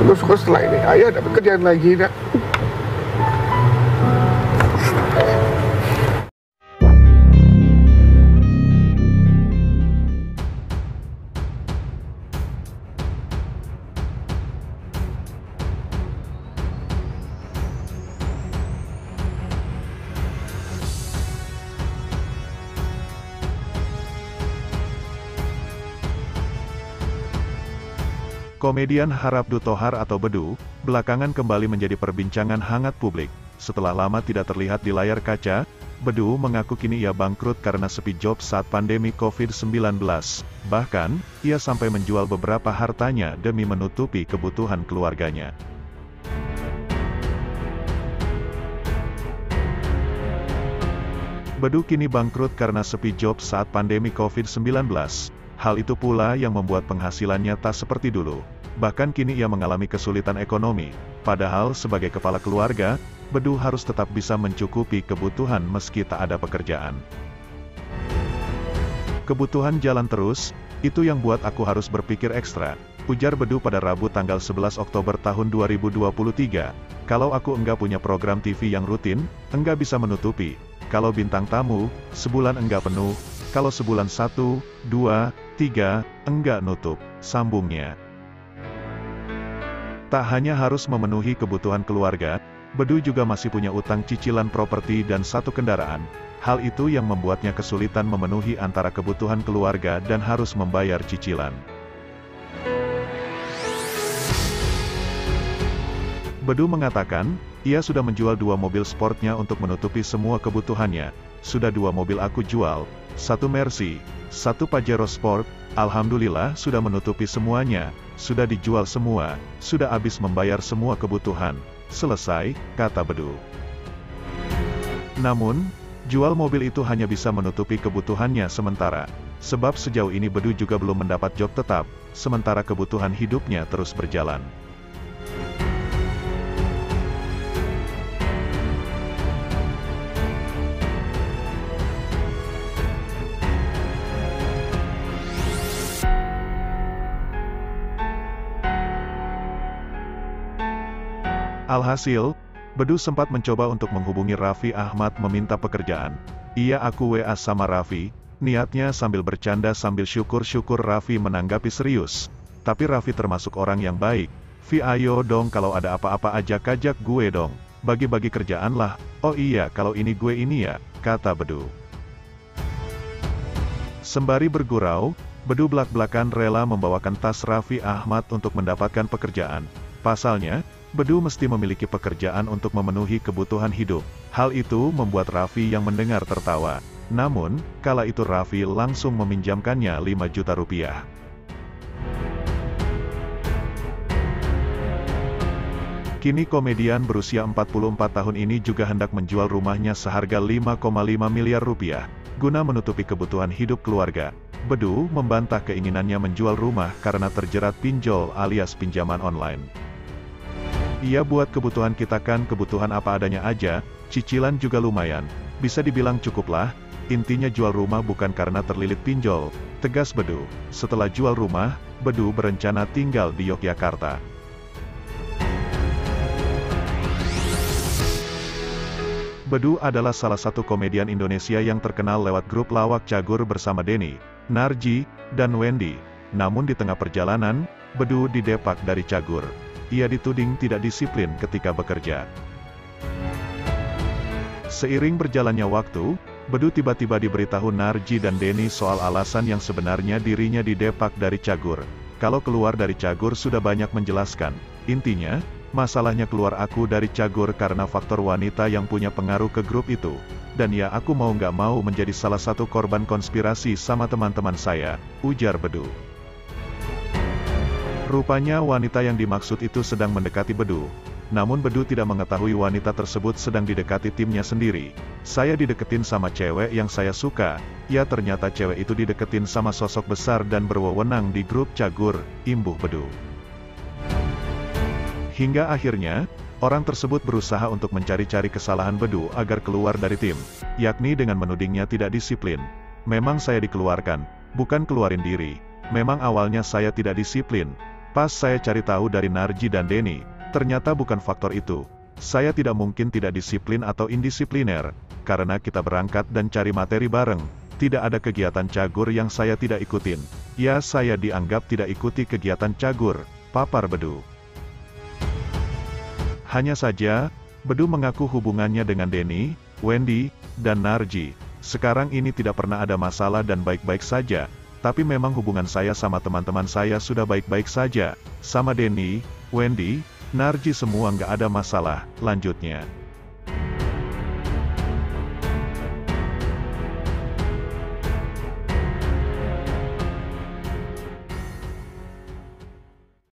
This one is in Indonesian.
syukur-syukur setelah ini ayah dapat kerjaan lagi, nak. Komedian Harabdu Thohar atau Bedu, belakangan kembali menjadi perbincangan hangat publik. Setelah lama tidak terlihat di layar kaca, Bedu mengaku kini ia bangkrut karena sepi job saat pandemi COVID-19. Bahkan, ia sampai menjual beberapa hartanya demi menutupi kebutuhan keluarganya. Bedu kini bangkrut karena sepi job saat pandemi COVID-19. Hal itu pula yang membuat penghasilannya tak seperti dulu. Bahkan kini ia mengalami kesulitan ekonomi. Padahal sebagai kepala keluarga, Bedu harus tetap bisa mencukupi kebutuhan meski tak ada pekerjaan. Kebutuhan jalan terus, itu yang buat aku harus berpikir ekstra, ujar Bedu pada Rabu tanggal 11 Oktober tahun 2023. Kalau aku enggak punya program TV yang rutin, enggak bisa menutupi. Kalau bintang tamu, sebulan enggak penuh. Kalau sebulan 1, 2, 3, enggak nutup, sambungnya. Tak hanya harus memenuhi kebutuhan keluarga, Bedu juga masih punya utang cicilan properti dan satu kendaraan. Hal itu yang membuatnya kesulitan memenuhi antara kebutuhan keluarga dan harus membayar cicilan. Bedu mengatakan, ia sudah menjual 2 mobil sportnya untuk menutupi semua kebutuhannya. Sudah 2 mobil aku jual, 1 Mercy, 1 Pajero Sport, alhamdulillah sudah menutupi semuanya, sudah dijual semua, sudah habis membayar semua kebutuhan. Selesai, kata Bedu. Namun, jual mobil itu hanya bisa menutupi kebutuhannya sementara. Sebab sejauh ini Bedu juga belum mendapat job tetap, sementara kebutuhan hidupnya terus berjalan. Alhasil, Bedu sempat mencoba untuk menghubungi Raffi Ahmad meminta pekerjaan. Ia aku WA sama Raffi, niatnya sambil bercanda sambil syukur-syukur Raffi menanggapi serius. Tapi Raffi termasuk orang yang baik. "Vi ayo dong kalau ada apa-apa ajak-ajak gue dong, bagi-bagi kerjaan lah, oh iya kalau ini gue ini ya," kata Bedu. Sembari bergurau, Bedu belak-belakan rela membawakan tas Raffi Ahmad untuk mendapatkan pekerjaan. Pasalnya, Bedu mesti memiliki pekerjaan untuk memenuhi kebutuhan hidup. Hal itu membuat Raffi yang mendengar tertawa. Namun, kala itu Raffi langsung meminjamkannya 5 juta rupiah. Kini komedian berusia 44 tahun ini juga hendak menjual rumahnya seharga 5,5 miliar rupiah, guna menutupi kebutuhan hidup keluarga. Bedu membantah keinginannya menjual rumah karena terjerat pinjol alias pinjaman online. Ia buat kebutuhan kita kan kebutuhan apa adanya aja, cicilan juga lumayan, bisa dibilang cukuplah, intinya jual rumah bukan karena terlilit pinjol, tegas Bedu. Setelah jual rumah, Bedu berencana tinggal di Yogyakarta. Bedu adalah salah satu komedian Indonesia yang terkenal lewat grup lawak Cagur bersama Denny, Narji, dan Wendy. Namun di tengah perjalanan, Bedu didepak dari Cagur. Ia dituding tidak disiplin ketika bekerja. Seiring berjalannya waktu, Bedu tiba-tiba diberitahu Narji dan Denny soal alasan yang sebenarnya dirinya didepak dari Cagur. Kalau keluar dari Cagur sudah banyak menjelaskan. Intinya, masalahnya keluar aku dari Cagur karena faktor wanita yang punya pengaruh ke grup itu. Dan ya aku mau nggak mau menjadi salah satu korban konspirasi sama teman-teman saya, ujar Bedu. Rupanya wanita yang dimaksud itu sedang mendekati Bedu. Namun Bedu tidak mengetahui wanita tersebut sedang didekati timnya sendiri. "Saya dideketin sama cewek yang saya suka." Ya ternyata cewek itu dideketin sama sosok besar dan berwenang di grup Cagur, imbuh Bedu. Hingga akhirnya, orang tersebut berusaha untuk mencari-cari kesalahan Bedu agar keluar dari tim, yakni dengan menudingnya tidak disiplin. "Memang saya dikeluarkan, bukan keluarin diri. Memang awalnya saya tidak disiplin. Pas saya cari tahu dari Narji dan Denny, ternyata bukan faktor itu. Saya tidak mungkin tidak disiplin atau indisipliner, karena kita berangkat dan cari materi bareng. Tidak ada kegiatan cagur yang saya tidak ikutin. Ya, saya dianggap tidak ikuti kegiatan cagur, papar Bedu. Hanya saja, Bedu mengaku hubungannya dengan Denny, Wendy, dan Narji sekarang ini tidak pernah ada masalah dan baik-baik saja. Tapi memang hubungan saya sama teman-teman saya sudah baik-baik saja. Sama Denny, Wendy, Narji semua nggak ada masalah, lanjutnya.